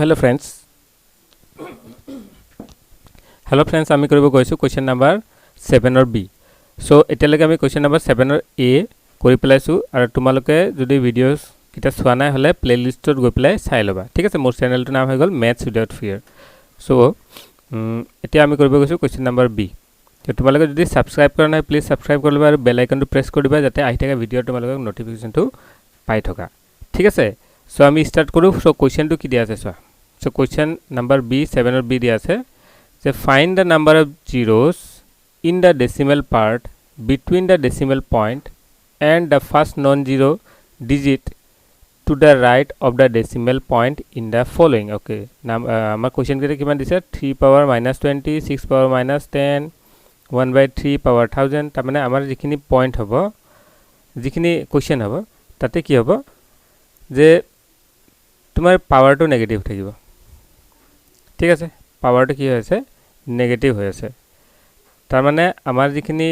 hello friends আমি কৰিব গৈছো কোৱেশ্চন নাম্বাৰ 7 অৰ বি সো এতিয়ালৈকে আমি কোৱেশ্চন নাম্বাৰ 7 অৰ এ কৰি পেলাইছো আৰু তোমালোকে যদি ভিডিওস কিটা চোৱা নাই হলে প্লেলিষ্টত গৈ পেলাই চাই লবা ঠিক আছে মোৰ চেনেলটো নাম হৈ গল ম্যাথছ উইদাউট ফিয়াৰ সো এতিয়া আমি কৰিব গৈছো কোৱেশ্চন নাম্বাৰ বি তো তোমালোকে যদি সাবস্ক্ৰাইব কৰা নাই প্লিজ সাবস্ক্ৰাইব কৰি লবা আৰু বেল আইকনটো প্ৰেছ কৰি দিবা যাতে আহি থকা ভিডিও তোমালোকক নোটিফিকেশনটো পাই থকা ঠিক আছে সো আমি স্টার্ট কৰো সো কোৱেশ্চনটো কি দিয়া আছে so So question number B 7 or B दिया है so find the number of zeros in the decimal part between the decimal point and the first non-zero digit to the right of the decimal point in the following okay our question kete kiman dise 3 power minus 20 6 power minus 10 1 by 3 power 1000 ta mane amar jikhini point hobo jikhini question hobo tate ki hobo je তোমার পাওয়ারটো negative থাকিব ঠিক আছে পাওয়ারটো কি হৈছে negative হৈ আছে তাৰ মানে আমাৰ যিখিনি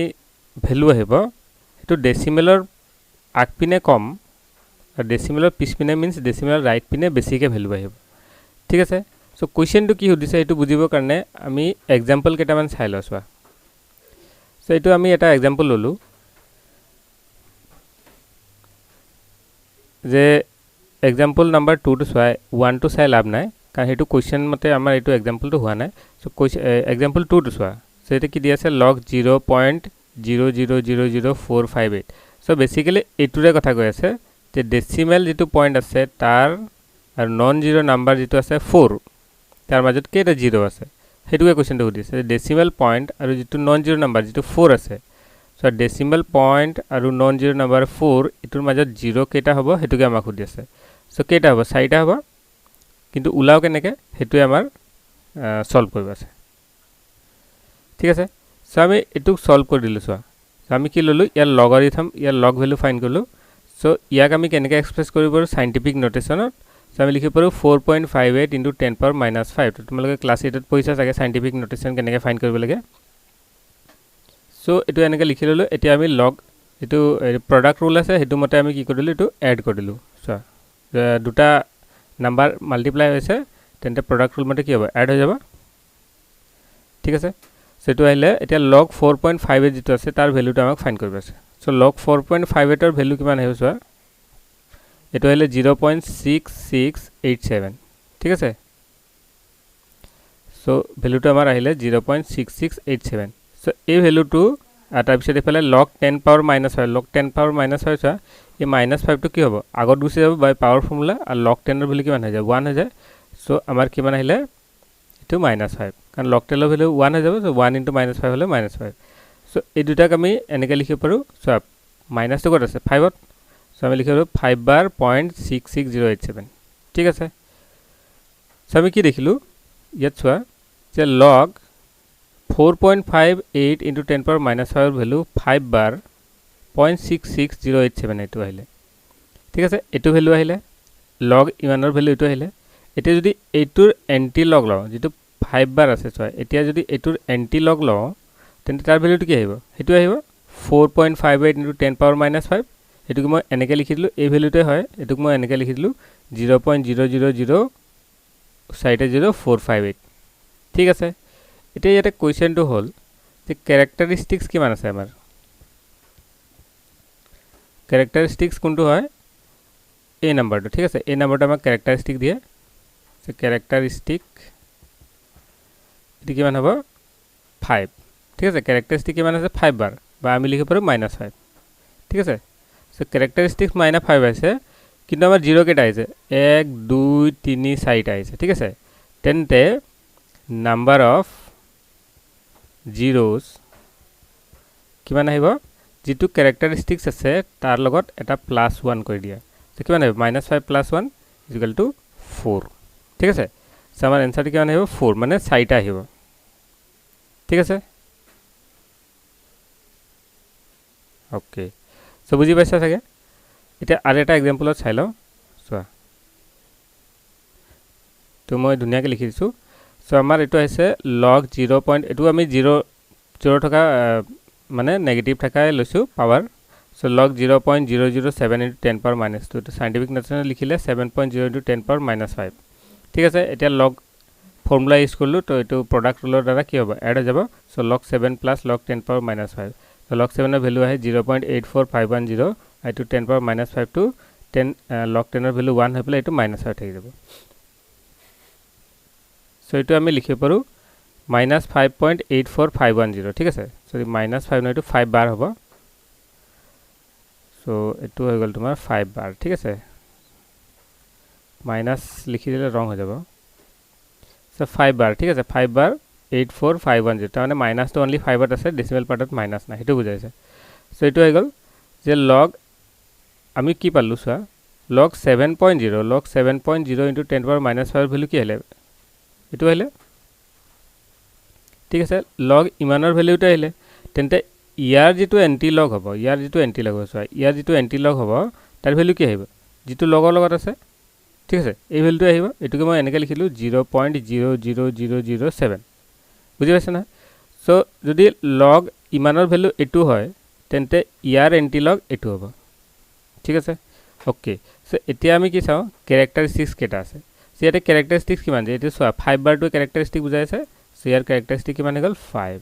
ভ্যালু আহিব এটো ডেসিমেলৰ আগপিনে কম আৰু ডেসিমেলৰ পিছপিনে মিন্স ডেসিমেলৰ ৰাইট পিনে বেছিকে ভ্যালু আহিব ঠিক আছে সো কোৱেশ্চনটো কি সুধিছে এটো বুজিবৰ কাৰণে আমি এক্সাম্পল কেটামান চাই লছৱা সো এটো আমি এটা এক্সাম্পল ললো যে example number 2 to 1 to say लाभ নাই কাৰণ হেতু কোৱেশ্চন মতে আমাৰ এটো एग्जाम्पल তো হোৱা নাই সো एग्जाम्पल 2 to সোৱা সো এটা কি দিয়া আছে log 0.0000458 সো বেসিক্যালি এটুৰে কথা কৈ আছে যে ডেসিমেল যেটো পয়েন্ট আছে তাৰ আৰু নন জিৰো নাম্বাৰ যেটো আছে 4 তাৰ মাজত কেটা জিৰো আছে হেতুকে কোৱেশ্চনটো সুধিছে ডেসিমেল পয়েন্ট আৰু যেটো নন জিৰো নাম্বাৰ যেটো 4 আছে সো ডেসিমেল পয়েন্ট আৰু নন জিৰো নাম্বাৰ 4 এটুৰ মাজত জিৰো কেটা হ'ব হেতুকে আমাক সুধি আছে সো কেটা হ'ব চাইটা হ'ব কিন্তু উলাও কেনেকে হেতু আমাৰ সলভ কৰিব আছে ঠিক আছে সো আমি এটু সলভ কৰি দিলো সো আমি কি ললো ইয়াৰ লগাৰিথম ইয়াৰ লগ ভ্যালু ফাইন্ড কৰলো সো ইয়াক আমি কেনেকে এক্সপ্ৰেছ কৰিব পাৰো সাইন্টিফিক নোটেশনত সো আমি লিখিব পাৰো 4.58 * 10 power minus 5 তোমালোকে ক্লাস 8 ত পঢ়িছা চাগে সাইন্টিফিক নোটেশন কেনেকে ফাইন্ড কৰিব লাগে সো এটু এনেকে লিখি ললো এতিয়া আমি লগ এটু প্ৰডাক্ট ৰুল আছে হেতু মতে আমি কি কৰিলো এটু এড কৰি দিলো সো দুটা নাম্বাৰ মাল্টিপ্লাই হৈছে তেন্তে প্ৰডাক্ট ৰুল মতে কি হ'ব এড হৈ যাব ঠিক আছে সেটো আহিলে এতিয়া log 4.58 যেটো আছে তাৰ ভ্যালুটো আমাক ফাইন্ড কৰিব আছে সো log 4.58 ৰ ভ্যালু কিমান আহিব সো এটো আহিলে 0.6687 ঠিক আছে সো ভ্যালুটো আমাৰ আহিলে 0.6687 সো এই ভ্যালুটো তাৰ পিছত এফালে log 10 power minus 5 log 10 power minus 5 so এই -5 টো কি হ'ব আগত গুছি যাব বাই পাওয়ার ফর্মুলা আর log 10 এর ভ্যালু কিমান হৈ যায় 1 হৈ যায় সো আমাৰ কিমান আহিলে এটো -5 কাৰণ log 10 এর ভ্যালু 1 হৈ যাব সো 1 * -5 হলে -5 সো এই দুটাক আমি এনেকে লিখিব পাৰো সো মাইনাস তো কত আছে 5 ত সো আমি লিখিব 5 বার 0.66087 ঠিক আছে সো আমি কি দেখিলো ইয়াত সোৱা যে log 4.58 * 10 power minus 5 এর ভ্যালু 5 বার 0.66087 এটো আহিলে ঠিক আছে এটো ভ্যালু আহিলে log ইমানৰ ভ্যালু এটো আহিলে এটা যদি এটোৰ এন্টি লগ লও যেটো 5 বাৰ আছে সো এতিয়া যদি এটোৰ এন্টি লগ লও তেন্তে তাৰ ভ্যালুটো কি আহিব হেতু আহিব 4.58 * 10 power minus 5 এটুক মই এনেকে লিখি দিলো এই ভ্যালুতে হয় এটুক মই এনেকে লিখি দিলো 0.000 ঠিক আছে এটা ইয়াতে কোৱেশ্চনটো হল যে ক্যাৰেক্টাৰিস্টিক্স কিমান আছে আমাৰ ক্যারেক্টারিস্টিক্স কোনটো হয় এই নাম্বারটো ঠিক আছে এই নাম্বারটো আমাক ক্যারেক্টারিস্টিক দিয়ে সো ক্যারেক্টারিস্টিক এটি কিমান হ'ব 5 ঠিক আছে ক্যারেক্টারিস্টিক কিমান আছে 5 বার বা আমি লিখিব পাৰো -5 ঠিক আছে সো ক্যাৰেক্টাৰিস্টিক্স -5 আছে কিন্তু আমাৰ জিরো কেটা আছে 1 2 3 4 আছে ঠিক আছে তেন্তে নাম্বার অফ জিরোস কিমান আহিব যেটো ক্যারেক্টারিস্টিক্স আছে তার লগত এটা +1 কৰি দিয়া তো কিমান হবে -5 + 1 = 4 ঠিক আছে সো আমাৰ आंसर কিমান আহিব 4 মানে 4টা আহিব ঠিক আছে ওকে সো বুজি পাইছা চাগে এটা আৰু এটা एग्जांपलত চাই লও সো তো মই ধুনিয়াকে লিখি দিছো সো আমাৰ এটো আছে log 0. এটো আমি 0 থকা মানে নেগেটিভ থাকাই লৈছো পাওয়ার সো log 0.007 * 10 power minus 2 তো সাইন্টিফিক নোটেশন লিখিলে 7.0 * 10 power minus 5 ঠিক আছে এতিয়া লগ ফৰ্মুলা ইউজ কৰিলোঁ তো এইটো প্ৰডাক্ট ৰুলৰ দ্বাৰা কি হ'ব এড হৈ যাব so log 7 plus log 10 power -5 তো log 7 ৰ ভ্যালু আহে 0.84510 এইটো 10 পাৱাৰ -5 টু 10 log 10 ৰ ভ্যালু 1 হৈ পেলাই এইটো -5 থাকি যাব সো এইটো আমি লিখিব পাৰো -5.84510 ঠিক আছে সৰি -5 নয় এইটো 5 বাৰ হ'ব সো এইটো হৈ গল তোমাৰ 5 বাৰ ঠিক আছে মাইনাস লিখি দিলে ৰং হৈ যাব সো 5 বাৰ ঠিক আছে 5 বাৰ 84510 তাৰমানে মাইনাস তো অনলি 5 ত আছে ডেসিমেল পাৰ্টত মাইনাস নাই হেতু বুজাইছে সো এইটো হৈ গল যে log আমি কি পালো সোৱা log 7.0 log 7.0 * 10 পাৱাৰ -5 ভ্যালু কি হলে এটো হলে ঠিক আছে log ইমানৰ ভ্যালুটো আহিলে তেন্তে ইয়াৰ যেটো এন্টি লগ হ'ব ইয়াৰ যেটো এন্টি লগ হ'ব ইয়াৰ যেটো এন্টি লগ হ'ব তাৰ ভ্যালু কি আহিব যেটো লগৰ লগত আছে ঠিক আছে এই ভ্যালুটো আহিব এটোকে মই এনেকৈ লিখিলো 0.00007 বুজি পাইছা না সো যদি log ইমানৰ ভ্যালু এটো হয় তেন্তে ইয়াৰ এন্টি লগ এটো হ'ব ঠিক আছে ওকে সো এতিয়া আমি কি চাও ক্যাৰেক্টাৰিস্টিক্স কেটা আছে সিয়াতে ক্যাৰেক্টাৰিস্টিক্স কিমান যে এটো 5 বাৰটো ক্যাৰেক্টাৰিস্টিক বুজাইছে সো ইয়াৰ ক্যাৰেক্টাৰিস্টিক কিমান হ'ল 5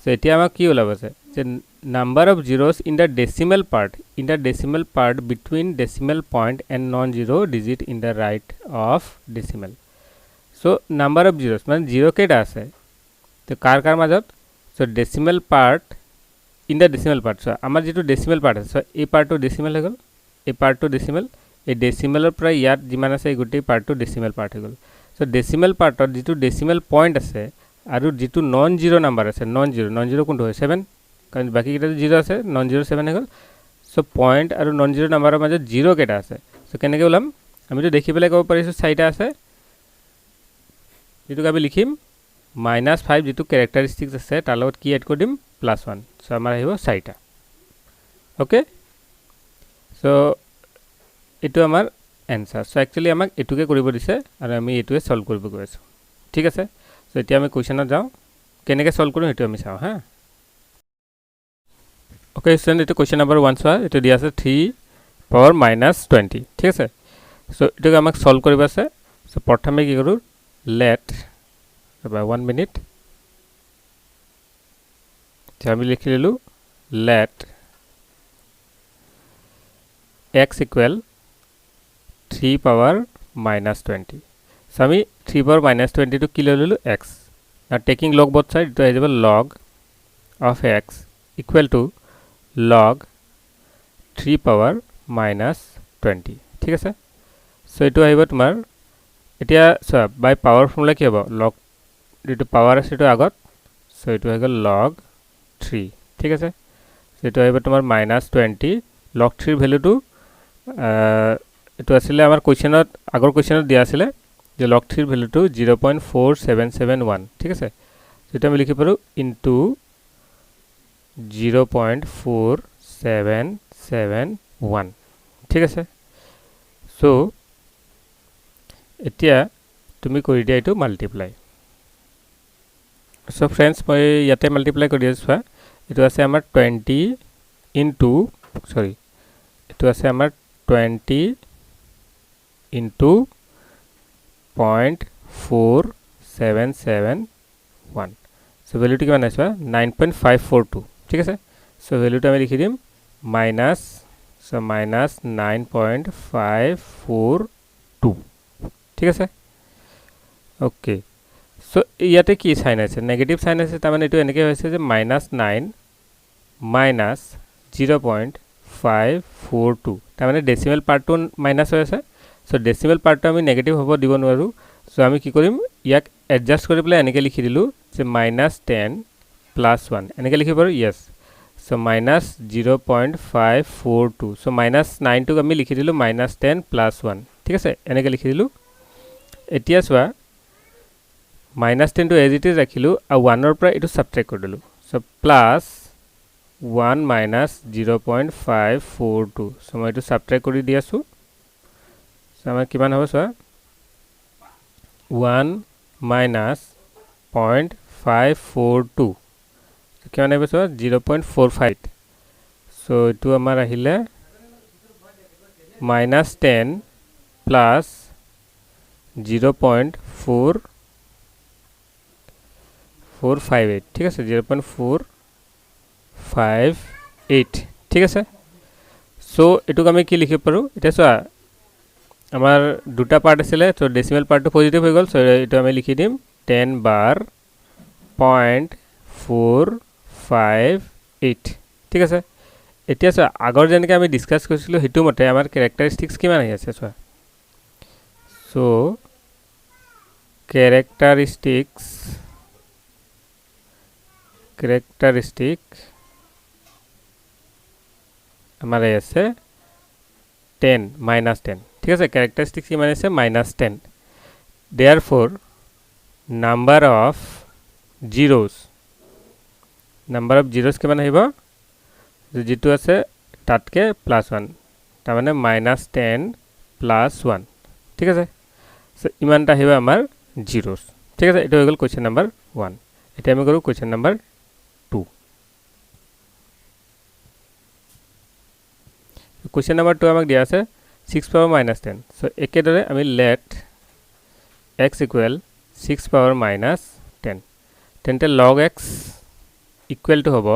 সো এতিয়া আমাক কি ওলাব আছে যে number of zeros in the decimal part between decimal point and non-zero digit in the right of decimal so number of zeros মানে zero কেটা আছে তো কাৰ মাজত so decimal part in the decimal part so আমাৰ যেটো decimal part আছে so এই পাৰ্টটো decimal হৈ গল এই পাৰ্টটো decimal এই decimalৰ পৰা ইয়াত যিমান আছে এই গোটেই পাৰ্টটো decimal part হৈ গল so decimal partৰ যেটো decimal point আছে আৰু যেটো নন জিৰো নাম্বাৰ আছে নন জিৰো কোনটো হয় 7 কাৰণ বাকি কেটা জিৰো আছে নন জিৰো 7 হৈ গল সো পয়েন্ট আৰু নন জিৰো নাম্বাৰৰ মাজত জিৰো কেটা আছে সো কেনেকৈ ওলাম আমি তো দেখি পেলাই ক'ব পাৰিছো চাৰিটা আছে যেটো আমি লিখিম -5 যেটো ক্যাৰেক্টাৰিস্টিক্স আছে তাৰ লগত কি এড কৰি দিম +1 সো আমাৰ আহিব চাৰিটা ওকে সো এটো আমাৰ এনসাৰ সো একচুয়ালি আমাক এটুকে কৰিব দিছে আৰু আমি এটুৱে সলভ কৰিব গৈ আছো ঠিক আছে সো এতিয়া আমি কোৱেশ্চনত যাও কেনেকৈ সলভ কৰো এটো আমি চাও হা ওকে স্টুডেন্ট এটো কোৱেশ্চন নম্বৰ 1 চোৱা এটো দিয়া আছে 3 পাৱাৰ -20 ঠিক আছে সো এটোকে আমাক সলভ কৰিব আছে সো প্ৰথমে কি কৰো let about 1 minute আমি লিখি লিলো let x equal 3 power -20 so আমি 3 power -20 to kilo lulu x now taking log both side to is log of x equal to log 3 power -20 ঠিক আছে সো এটো আহিব তোমাৰ এতিয়া সো বাই পাৱাৰ ফৰ্মুলা কি হ'ব log যেটো পাৱাৰ আছে এটো আগত সো এটো হৈ গল log 3 ঠিক আছে সো এটো আহিব তোমাৰ -20 log 3 ভ্যালুটো এটো আসলে আমাৰ কোৱেশ্চনত আগৰ কোৱেশ্চনত দিয়া আছিল যে log 3 ভ্যালুটো 0.4771 ঠিক আছে যেটা আমি লিখি পাৰো ইনটু 0.4771 ঠিক আছে সো এতিয়া তুমি কৰি দিয়া এটো মাল্টিপ্লাই সো फ्रेंड्स মই ইয়াতে মাল্টিপ্লাই কৰি আছো এটো আছে আমাৰ 20 ইনটু সৰি এটো আছে আমাৰ 20 into 0.4771 so value টো কিমান আছে 9.542 ঠিক আছে so value টো আমি লিখি দিম minus so minus 9.542 ঠিক আছে ওকে so ইয়াতে কি সাইন আছে নেগেটিভ সাইন আছে তাৰ মানে এটো এনেকৈ হৈছে যে -9 minus 0.542 তাৰ মানে ডেসিমেল পাৰ্টটো মাইনাস হৈ আছে সো ডেসিমেল পাৰ্টটো আমি নেগেটিভ হ'ব দিব নোৱাৰো সো আমি কি কৰিম ইয়াক এডজাস্ট কৰি পেলাই এনেকৈ লিখি দিলো যে -10 + 1 এনেকৈ লিখিব পাৰো ইয়েস সো -0.542 সো -9 টো আমি লিখি দিলো -10 + 1 ঠিক আছে এনেকৈ লিখি দিলো এতিয়া সোৱা -10 টো এজ ইট ইজ ৰাখিলো আৰু 1 ৰ পৰা এটো সাবট্ৰেক্ট কৰি দিলো সো প্লাস 1 minus 0.542 so মই এটো সাবট্ৰেক্ট কৰি দি আছো সো আমাৰ কিমান হ'ব সোৱা 1 minus 0.542 কিমান হ'ব সোৱা 0.45 সো এটো আমাৰ আহিলে -10 plus 0.4458 ঠিক আছে 0.458 ঠিক আছে সো এটুক আমি কি লিখিব পাৰো এটা চোৱা আমাৰ দুটা পাৰ্ট আছিল তো ডেসিমেল পাৰ্টটো পজিটিভ হৈ গল সো এটো আমি লিখি দিম 10 বাৰ 0.458 ঠিক আছে এতিয়া চোৱা আগৰ যেনেকৈ আমি ডিসকাস কৰিছিলো হেতু মতে আমাৰ ক্যাৰেক্টাৰিস্টিক্স কিমান আহি আছে চোৱা সো characteristic আমার আছে 10 minus 10 ঠিক আছে characteristics কি মানে আছে -10 therefore number of zeros কিমান আহিব যেটো আছে তাতকে +1 তাৰ মানে -10 +1 ঠিক আছে সো ইমানটা আহিব আমাৰ zeros ঠিক আছে এটা হৈ গল কোৱেশ্চন নম্বৰ 1 এটা আমি কৰো কোৱেশ্চন নম্বৰ 2 কোৱেশ্চন নম্বৰ 2 আমাক দিয়া আছে 6 power -10 সো একেদৰে আমি let x equal 6 power -10 তেন্তে log x equal to হ'ব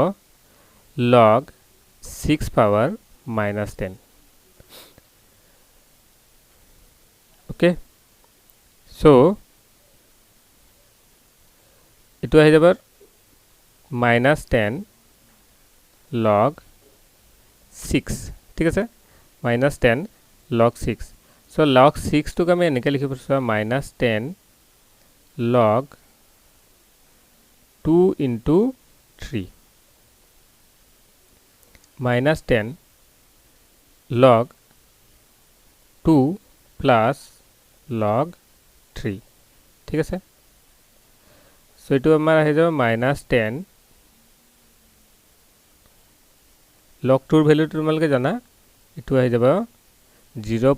log 6 power -10 okay so এটো আহি যাব -10 log 6 ঠিক আছে -10 log 6 so log 6 টো আমি এনেকৈ লিখিব পাৰো -10 log 2 into 3 -10 log 2 plus log 3 ঠিক আছে সো এটো আমাৰ আহি যাব -10 log 2 ৰ ভ্যালুটো তোমালকে জানা এটো আহি যাব 0.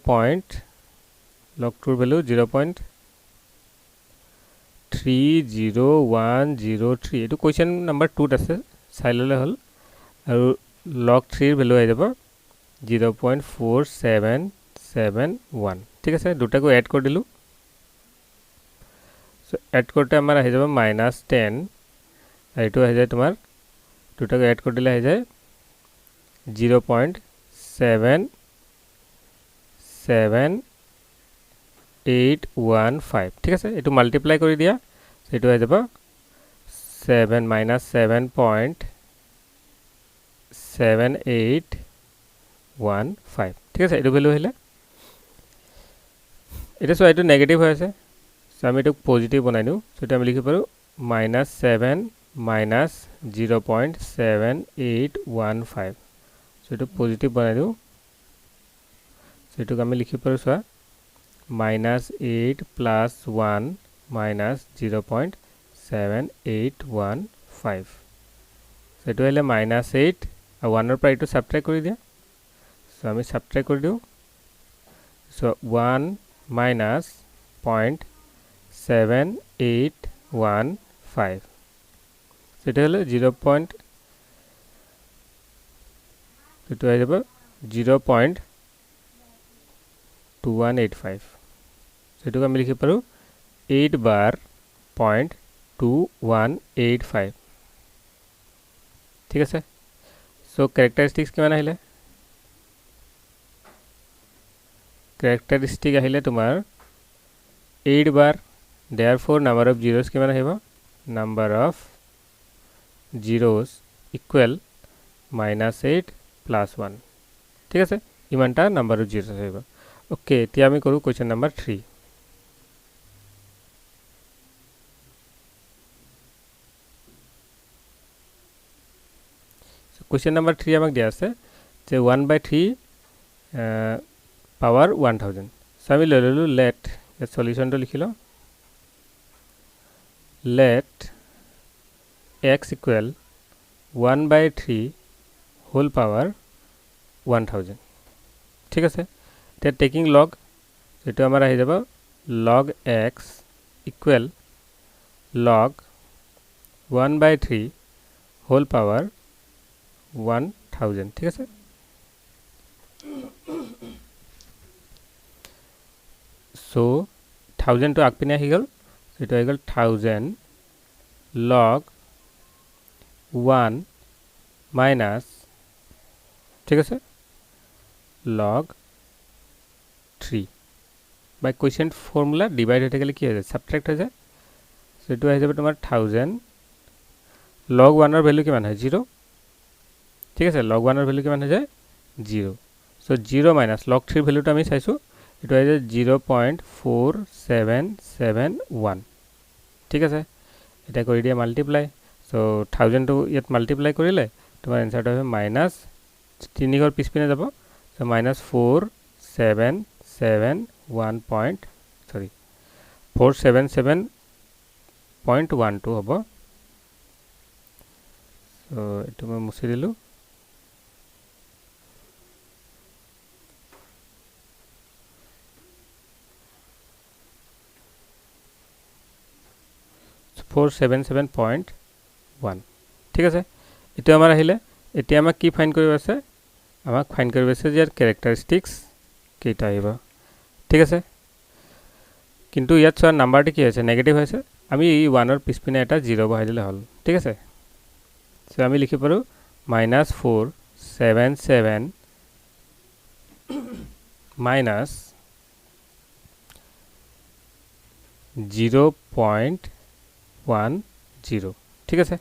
log 2 ৰ ভ্যালু 0.30103 এটো কোৱেশ্চন নম্বৰ 2 ত আছে চাইললে হল আৰু log 3 ৰ ভ্যালু আহি যাব 0.4771 ঠিক আছে দুটাকো এড কৰি দিলু সো এড করতে আমার আহি যাব -10 আর এটো আহি যায় তোমার দুটাকে এড করে দিলে আহি যায় 0.77815 ঠিক আছে এটো মাল্টিপ্লাই কৰি দিয়া এটো আহি যাব 7 7.7815 ঠিক আছে এটো ভ্যালু হইলে এটা সো এটো নেগেটিভ হৈ আছে সো আমি এটো পজিটিভ বনাই দিও সো এটা আমি লিখি পাৰো -7 -0.7815 সো এটো পজিটিভ বনাই দিও সো এটো আমি লিখি পাৰো সো -8 + 1 -0.7815 সো এটো হলে -8 আর 1 এর পৰা এটো সাবট্ৰাক্ট কৰি দিয়া সো আমি সাবট্ৰাক্ট কৰি দিও সো 1 minus 0.7815 সেটা হলো 0. এটা হয়ে যাবে 0.2185 সেটাকে আমি লিখি পারো 8 bar 0.2185 ঠিক আছে সো ক্যারেক্টারিস্টিক্স কিমান আহিলে characteristic আহিলে তোমার 8 bar therefore number of zeros কিমান আহিব number of zeros equal -8 + 1 ঠিক আছে ইমানটা number of zeros আহিব ওকে এতিয়া আমি কৰো question number 3 so question number 3 আমাক দিয়া আছে যে 1/3 power 1000 so আমি ললো let the solution to লিখিলো let x equal 1/3 whole power 1000 ঠিক আছে তে টেকিং log এটো আমাৰ আহি যাব log x equal log 1/3 whole power 1000 ঠিক আছে so 1000 to আগপিনে আহি গ'ল সেইটো আহি গ'ল 1000 log 1 minus ঠিক আছে log 3 by quotient formula divide হতে গেলে কি হৈ যায় subtract হৈ যায় সো এটো আহি যাব তোমাৰ 1000 log 1 ৰ ভ্যালু কিমান হয় 0 ঠিক আছে log 1 ৰ ভ্যালু কিমান হৈ যায় 0 সো 0 minus log 3 ৰ ভ্যালুটো আমি চাইছো এটো আহি যায় 0.4771 ঠিক আছে এটা কৰি দিয়া মাল্টিপ্লাই সো 1000 টু ইয়াত মাল্টিপ্লাই কৰিলে তোমাৰ আনসাৰটো হবে মাইনাস 3 ঘৰ পিছপিনে যাব সো মাইনাস 477.1 পইণ্ট সৰি 477.12 হ'ব সো এটো মই মুছি দিলো 477.1 ঠিক আছে এটো আমাৰ আহিলে এতিয়া আমাক কি ফাইন্ড কৰিব আছে আমাক ফাইন্ড কৰিব আছে যে ক্যাৰেক্টাৰিষ্টিক্স কেইটা আহিব ঠিক আছে কিন্তু ইয়াত চোৱা নাম্বাৰটো কি হৈছে নেগেটিভ হৈছে আমি এই 1 ৰ পিছপিনে এটা 0 বহাই দিলে হল ঠিক আছে সো আমি লিখি পাৰো -477 minus 0.10 ঠিক আছে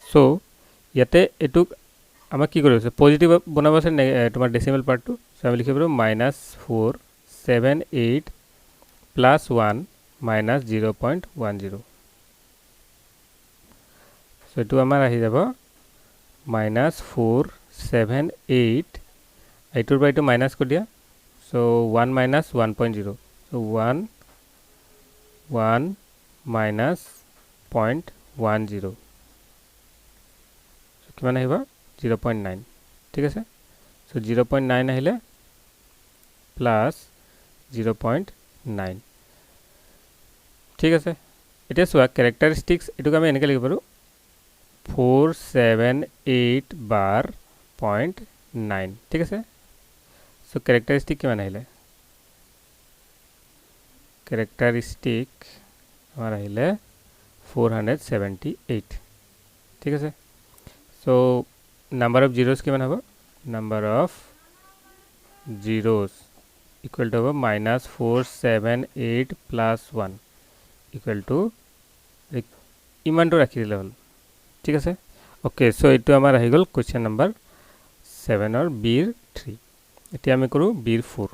সো ইয়াতে এটুক আমাক কি কৰিছে পজিটিভ বনাব আছে তোমাৰ ডেসিমেল পাৰ্টটো সো আমি লিখিব পাৰো -478 plus 1 minus 0.10 সো এটো আমাৰ আহি যাব -478 এইটোৰ পৰা এটো মাইনাস কৰি দিয়া so 1 minus 1.0 so 1 minus 0.10 so কিমান আহিব 0.9 ঠিক আছে so 0.9 আহিলে plus 0.9 ঠিক আছে এতিয়া সোয়া ক্যাৰেক্টাৰিষ্টিক্স এটোক আমি এনেকৈ লিখিব পাৰো 478 bar 0.9 ঠিক আছে সো ক্যাৰেক্টাৰিষ্টিক কিমান আহিলে ক্যাৰেক্টাৰিষ্টিক আমাৰ আহিলে 478 ঠিক আছে সো নাম্বাৰ অফ zeros কিমান হ'ব number of zeros equal to -478 plus 1 equal to ইমানটো ৰাখি দিলে হল ঠিক আছে ওকে সো এটো আমাৰ আহি গল কোৱেশ্চন নাম্বাৰ 7 অৰ বিৰ 3 এতিয়া আমি কৰো বিৰ 4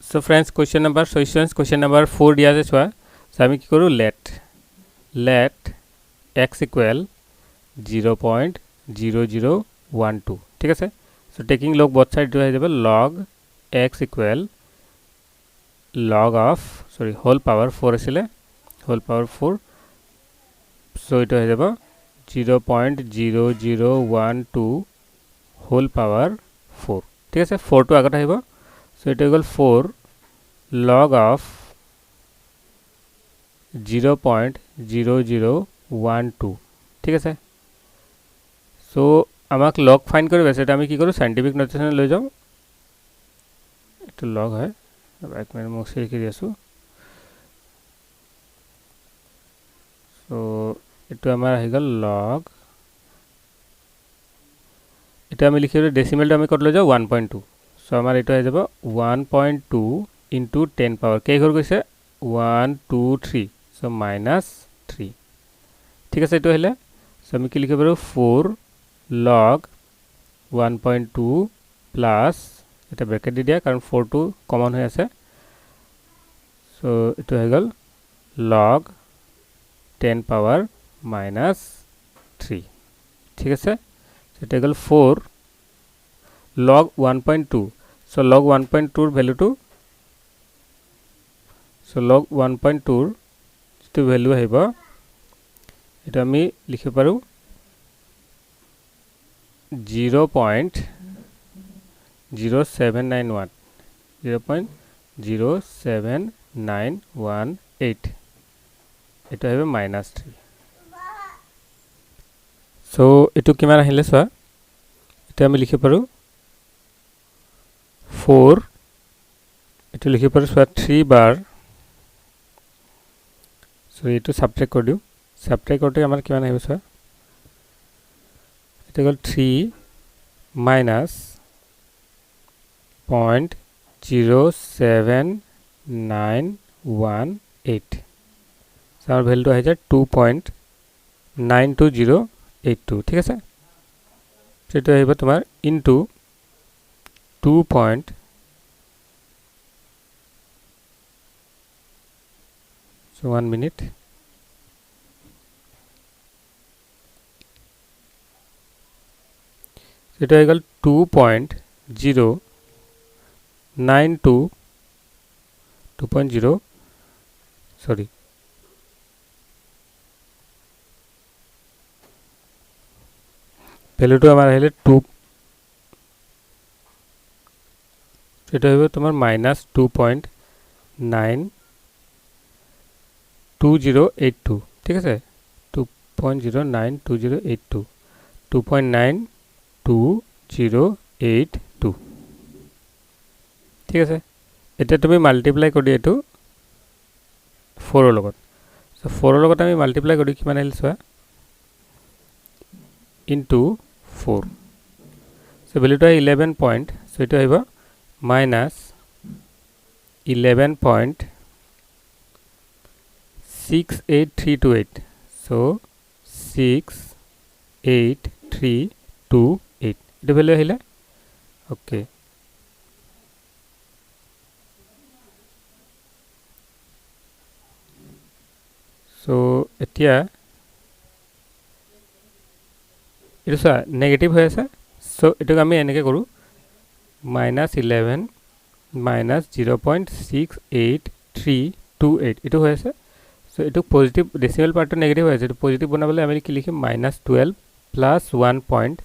সো फ्रेंड्स क्वेश्चन नंबर 4 দিয়া আছে সোয়া সো আমি কি কৰো let x equal 0.0012 ঠিক আছে so taking log both side হৈ যাব log x equal log of whole power 4 আছিল whole power 4 সো এটা হৈ যাব 0.0012 whole power 4 ঠিক আছে 4 টো আগত আহিব সো এটা গল 4 log of 0.0012 ঠিক আছে সো আমাক log ফাইন্ড কৰিব আছে এটা আমি কি কৰো সাইন্টিফিক নোটেশন লৈ যাও এটো log হয় এক মিনিট মুছে লিখি দিছো সো এটো আমাৰ আহি গল log এটা আমি লিখিলো ডেসিমেলটো আমি কত লৈ যাও 1.2 সো আমাৰ এটো আহি যাব 1.2 into 10 power কেই ঘৰ গৈছে 1 2 3 সো -3 ঠিক আছে এটো হলে সো আমি কি লিখিব পাৰো 4 log 1.2 plus এটা ব্র্যাকেট দি দিয়া কারণ 4 টো কমন হৈ আছে সো এটো হৈ গল log 10 power -3 ঠিক আছে এটা গল 4 log 1.2 so log 1.2 ৰ ভ্যালুটো so log 1.2 ৰ যেটো ভ্যালু আহিব এটা আমি লিখিব পাৰো 0.0791 0.07918 এটা হবে -3 সো এটো কিমান আহিলে সোয়া এটা আমি লিখিব পাৰো 4 এটো লিখি পাৰো সোৱা 3 বাৰ সো এটো সাবট্ৰেক্ট কৰি দিও সাবট্ৰেক্ট কৰতে আমাৰ কিমান আহিব সোৱা এটা গল 3 minus 0.07918 so our value আহি যায় 2.92082 ঠিক আছে সেটো আহিব তোমাৰ into 2. So 1 minute এটা ইকুয়াল 2.092 2.0 সরি ভ্যালুটো আমার হইলে 2 এটা হবে তোমার -2.92082 ঠিক আছে 2.0928082 2.92082 ঠিক আছে এটা তুমি মাল্টিপ্লাই কৰি এটো 4 ৰ লগত সো 4 ৰ লগত আমি মাল্টিপ্লাই কৰি কিমান আহিল সোৱা into 4 so value to 11 point so it আহিব minus 11.6838 so 68328 এটা value আহিলে okay so এতিয়া এটা সা নেগেটিভ হৈ আছে সো এটক আমি এনেকে কৰো -11 minus 0.68328 এটো হৈ আছে সো এটো পজিটিভ ডেসিমাল পার্টটো নেগেটিভ হৈ আছে এটো পজিটিভ বনাবলে আমি কি লিখিম -12 plus 1 point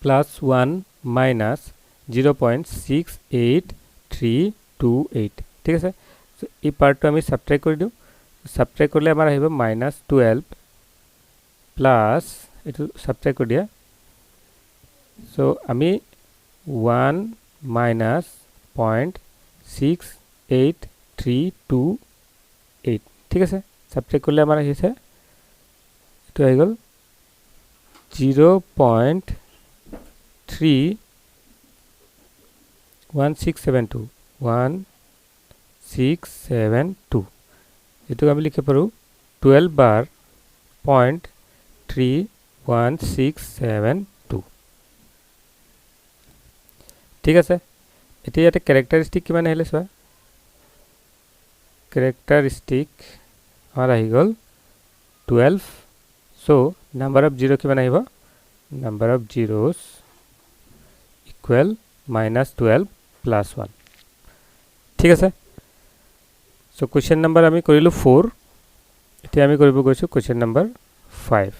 plus 1 minus 0.68328 ঠিক আছে সো এই পার্টটো আমি সাবট্রাক্ট কৰি দিও সাবট্ৰাক্ট কৰলে আমাৰ আহিব -12 plus এটো সাবট্ৰাক্ট কৰি দিয়া সো আমি 1 minus 0.68328 ঠিক আছে সাবট্ৰাক্ট কৰলে আমাৰ আহিছে এটো আহি গল 0.31672 1672 এটো আমি লিখে পাৰো 12 bar 0.31672 ঠিক আছে এতিয়া এটা ক্যাৰেক্টাৰিস্টিক কিমান আহিলে সোৱা ক্যাৰেক্টাৰিস্টিক আমাৰ আহি গল 12 so number of 0 কিমান আহিব number of zeros equal -12 plus 1 ঠিক আছে so question number আমি কৰিলো 4 এতিয়া আমি কৰিব গৈছো question number 5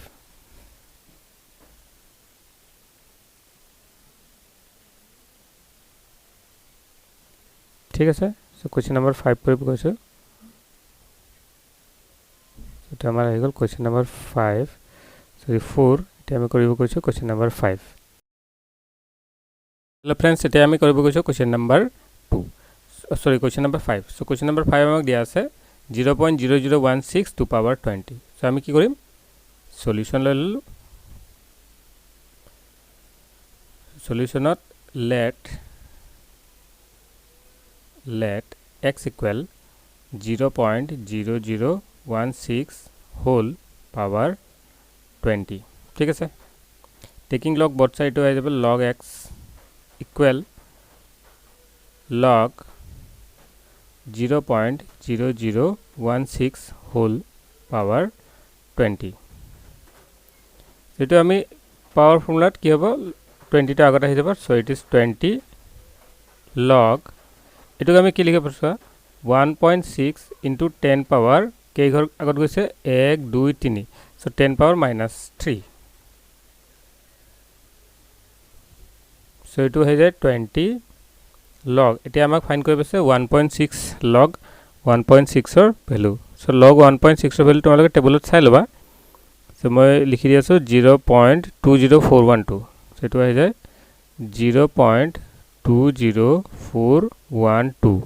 ঠিক আছে so question number 5 কৰিব গৈছো এটা আমাৰ আহি গল question number 5 sorry 4 এটা আমি কৰিব গৈছো question number 5 hello friends এটা আমি কৰিব গৈছো question number 2 sorry question number 5 so question number 5 আমাক দিয়া আছে 0.0016 to power 20 so আমি কি কৰিম সলিউশন লৈ ললো সলিউশনত let x equal 0.0016 whole power 20 ঠিক আছে taking log both side to have log x equal log 0.0016 whole power 20 এটো আমি পাওয়ার ফর্মুলাত কি হবে 20 টা আগত আহি যাব so it is 20 log এটো আমি কি লিখে পারছো 1.6 into 10 power কে ঘর আগত গৈছে 1 2 3 so 10 power -3 so এটো হৈ যায় 20 log এতিয়া আমাক ফাইন্ড কৰিব আছে 1.6 log 1.6 ৰ ভ্যালু so log 1.6 ৰ ভ্যালু তোমালোকে টেবুলত চাই লবা so মই লিখি দি আছো 0.20412 so এটো হৈ যায় 0.20412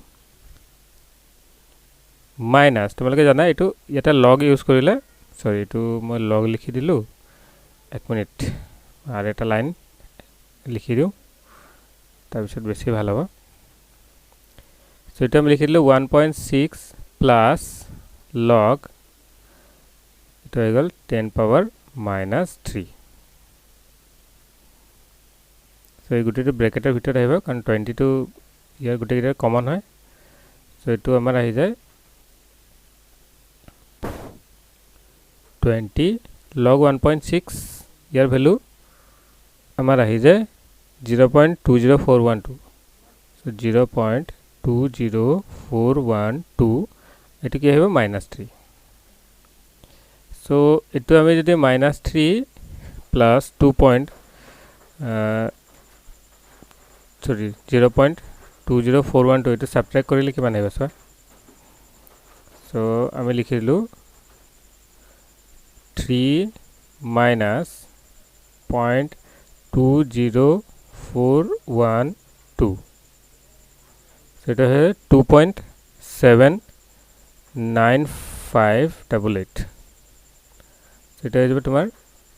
মাইনাছ তোমালোকে জানা এইটো ইয়াতে লগ ইউজ কৰিলে সৰি এইটো মই লগ লিখি দিলোঁ 1 মিনিট আৰু এটা লাইন লিখি দিওঁ তাৰপিছত বেছি ভাল হ'ব সো এটা আমি লিখি দিলোঁ 1.6 প্লাছ লগ এইটো হৈ গ'ল 10 পাৱাৰ -3 সো এই গোটেইটো ব্ৰেকেটৰ ভিতৰত আহিব কাৰণ 22 ইয়াৰ গোটেইকেইটা কমন হয় সো এইটো আমাৰ আহি যায় 20 log 1.6 ইয়াৰ ভ্যালু আমাৰ আহি যায় 0.20412 সো 0.20412 এটো কি আহিব -3 সো এটো আমি যদি -3 প্লাস 0.20412 এটো সাবট্রাক্ট কৰিলে কিমান আহিব স্যাৰ সো আমি লিখি দিলো 3 minus 0.20412 সেটা है 2.79588 সেটা है তোমার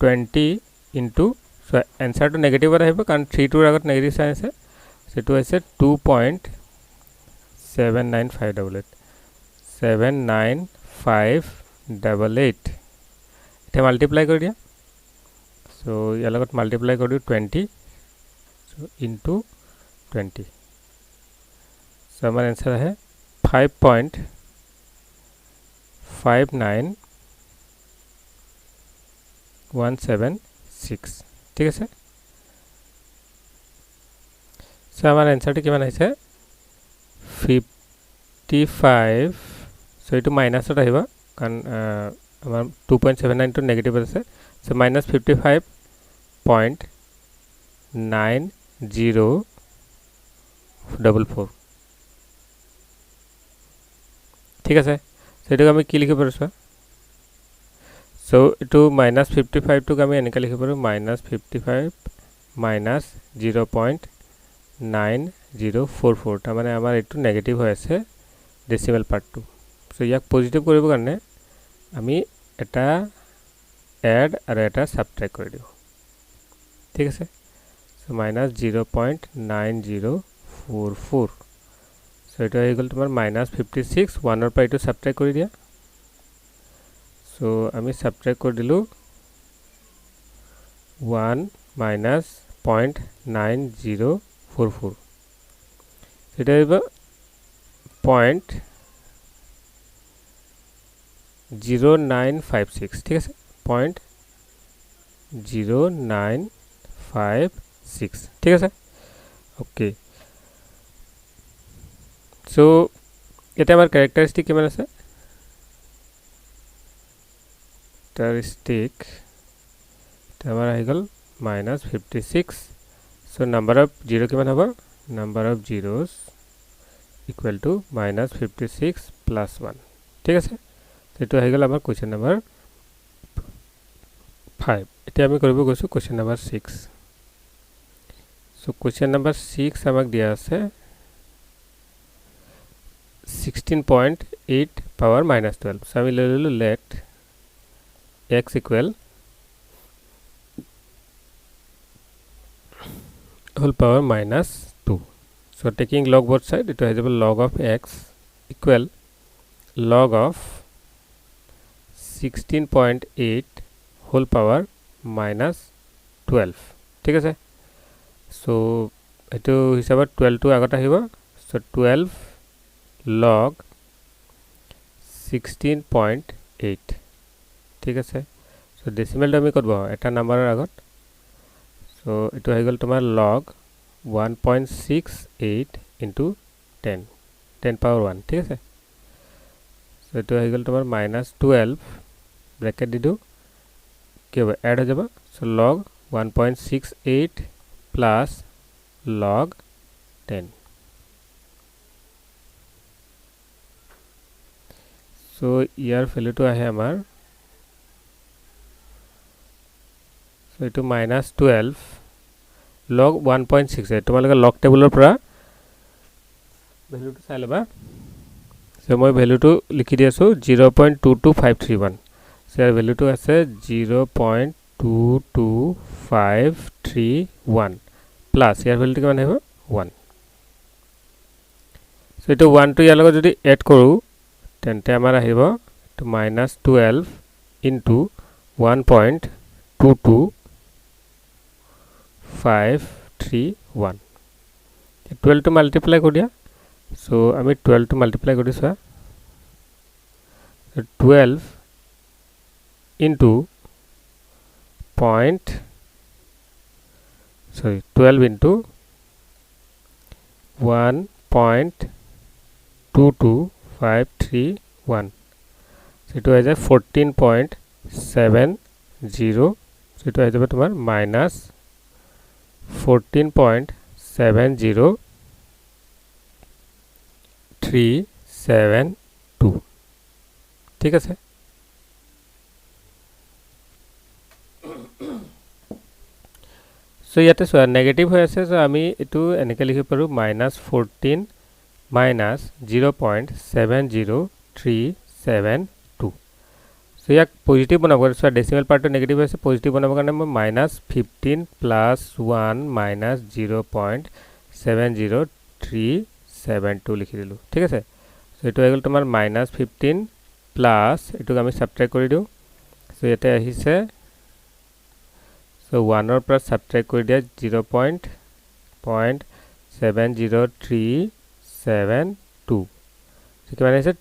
20 into so answer to negative আহিব কাৰণ 3 টোৰ আগত নেগেটিভ সাইন আছে সেটো আছে 2.79588 79588 এটা মাল্টিপ্লাই কৰি দিয়া সো ইয়াৰ লগত মাল্টিপ্লাই কৰি 20 সো ইনটু 20 সো আমাৰ आंसर আছে 5.59176 ঠিক আছে সো আমাৰ आंसरটো কিমান আহিছে 55 সো এটো মাইনাসত আহিব কাৰণ আমাৰ 2.79 to negative আছে so -55.9044 ঠিক আছে সেটো আমি কি লিখিব পাৰো সো এটো -55 টো আমি এনেকা লিখিব পাৰো -55 -0.9044 তাৰ মানে আমাৰ এটো নেগেটিভ হৈ আছে ডেসিমেল পাৰ্টটো সো ইয়াক পজিটিভ কৰিব কাৰণে আমি এটা এড আৰু এটা সাবট্ৰাক্ট কৰি দিও ঠিক আছে সো -0.9044 সো এটা হৈ গল তোমাৰ -56 1 ৰ পৰা এটো সাবট্ৰাক্ট কৰি দিয়া সো আমি সাবট্ৰাক্ট কৰি দিলো 1 -0.9044 এটা হ'ব 0.0956 ঠিক আছে 0.0956 ঠিক আছে ওকে সো এটা আমাৰ ক্যাৰেক্টাৰিস্টিক কিমান আছে ক্যাৰেক্টাৰিস্টিক আমাৰ আহি গল -56 সো নাম্বার অফ 0 কিমান হ'ব number of zeros equal to -56 plus 1 ঠিক আছে এটো আহি গল আমাৰ কোৱেশ্চন নাম্বাৰ 5 এতিয়া আমি কৰিব গৈছো question number 6 so question number 6 আমাক দিয়া আছে 16.8 power -12 সো আমি ললো let x equal whole power -2 so taking log both side it is log of x equal log of 16.8 whole power -12 ঠিক আছে সো এটো হিসাবত 12 টো আগত আহিব সো 12 log 16.8 ঠিক আছে সো ডেসিমেল আমি করব এটা নাম্বাৰৰ আগত সো এটো হৈ গল তোমাৰ log 1.68 into 10 power 1 ঠিক আছে সো এটো হৈ গল তোমাৰ -12 ব্র্যাকেট দি দিও কি হবে এড হৈ যাব so log 1.68 plus log 10 so ইয়াৰ ভ্যালুটো আহে আমাৰ সো এটো -12 log 1.68 তোমালোকে log টেবুলৰ পৰা ভ্যালুটো চাই লবা সো মই ভ্যালুটো লিখি দি আছো 0.22531 সো ইয়াৰ ভ্যালুটো আছে 0.22531 প্লাস ইয়াৰ ভ্যালুটো কিমান হ'ব 1 সো এটো 1 টো ইয়াৰ লগত যদি এড কৰো তেন্তে আমাৰ আহিব to -12 into 1.22531 12 to multiply কৰি দিয়া so আমি 12 to multiply কৰি দিছো 12 into 12 into 1.22531 so it is 14.70 so it is তোমার minus 14.70372 ঠিক আছে so ইয়াতে সো নেগেটিভ হৈ আছে সো আমি এটো এনেকে লিখিব পাৰো -14 minus 0.70372 so yak positive banab so decimal part to negative ase positive banab karone moi -15 plus 1 minus 0.70372 likhi dilu thik ase so eto egol tomar -15 plus eto ami subtract kori diu so ete ahise so 1 or plus subtract kori dia 0.70372 so kiman ase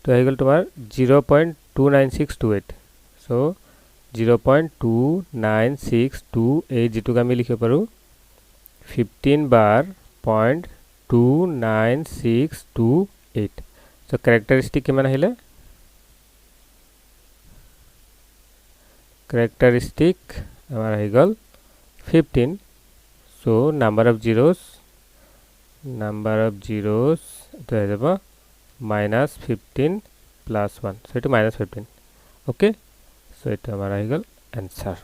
to egol tomar 0.29628 so 0.29628 jitu ami likhe paru 15 bar 0.29628 so characteristic kiman ahile characteristic amar egol 15 so number of zeros to have -15 plus 1 so it -15 okay so it amara equal answer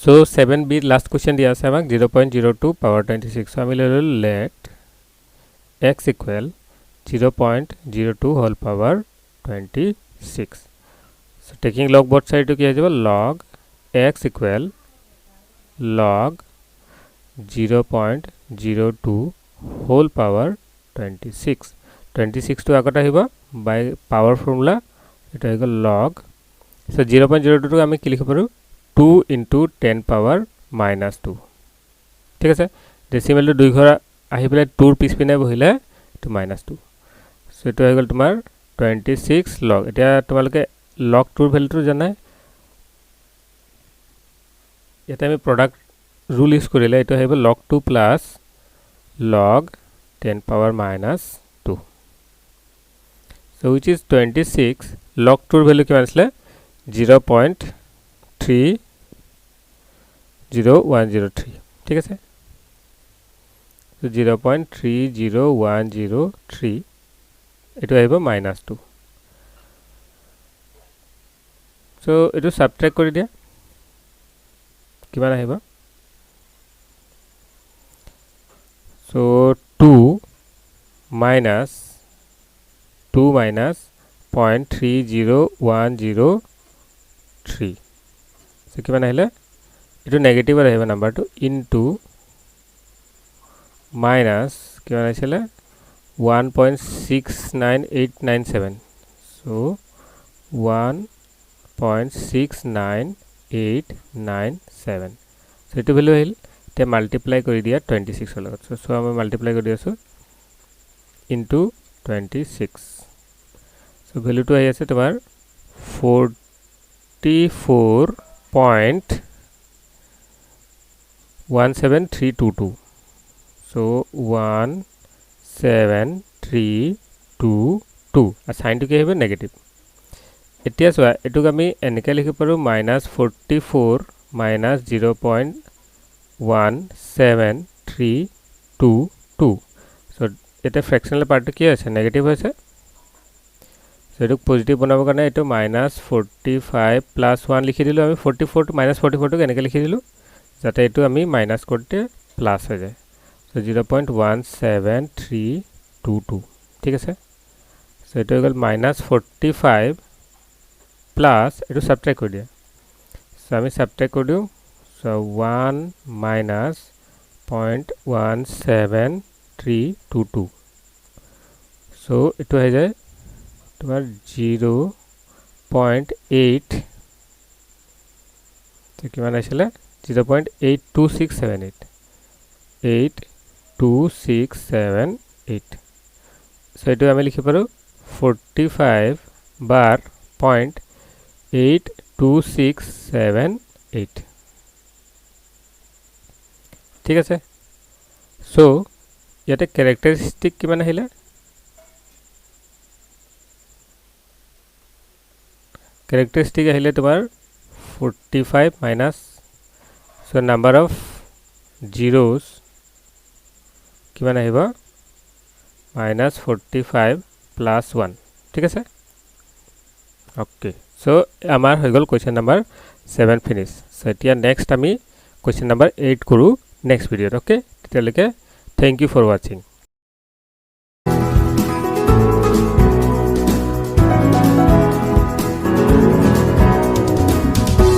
so 7b last question dia ase amak 0.02 power 26 so ami lelo let x equal 0.02 whole power 26 so taking log both side to ki hojibo log x equal log 0.02 whole power 26 to agota hiba by power formula eta equal log so 0.02 to ami ki likhi paru 2 into 10 power -2 ঠিক আছে decimal to 2 ঘৰ আহি পেলে 2 ৰ পিছপিনে বহিলে to -2 so এটো হৈ গল তোমাৰ 26 log এটা তোমালকে log 2 ৰ ভ্যালুটো জানাই এটা আমি product rule use কৰিলে এটো আহিব log 2 plus log 10 power -2 so which is 26 log 2 ৰ value কিমান আছিল 0.30103 ঠিক আছে so 0.30103 এটো আহিব -2 so এটো subtract কৰি দিয়া কিমান আহিব so 2 minus 0.30103 so kiman ahile etu negative ahiba number to into minus kiman asile 1.69897 so 1.69897 so etu value ahil te multiply kori dia 26 hol so ame multiply kori asu into 26 so value to ahi ase tomar 44.17322 so 17322 a sign to ki hobe negative etia so etu ami enike likhi paru -44 minus 0.17322 so eta fractional part ki ase negative hoise so এটুক positive বনাবৰ কাৰণে এটো -45 + 1 লিখি দিলো আমি 44 - 44 টো কেনেকৈ লিখি দিলো যাতে এটো আমি মাইনাস করতে প্লাস হৈ যায় সো 0.17322 ঠিক আছে সো এটো গল -45 প্লাস এটো সাবট্রাক্ট কৰি দিয়া সো আমি সাবট্ৰাক্ট কৰি দিও সো 1 minus 0.17322 সো এটো হৈ যায় তোমার 0.8 তো কিমান আসলে 0.82678 82678 সো এটো আমি লিখি পাৰো 45 বাৰ 0.82678 ঠিক আছে সো ইয়াতে ক্যাৰেক্টাৰিস্টিক কিমান আহিলে characteristic আহিলে তোমাৰ 45 minus so number of zeros কিমান আহিব -45 plus 1 ঠিক আছে ওকে সো আমাৰ হৈ গল কোৱেশ্চন নম্বৰ 7 ফিনিশ সো এতিয়া নেক্সট আমি কোৱেশ্চন নম্বৰ 8 কৰো নেক্সট ভিডিওত ওকে তেতিয়ালৈকে থ্যাংক ইউ ফৰ ওয়াচিং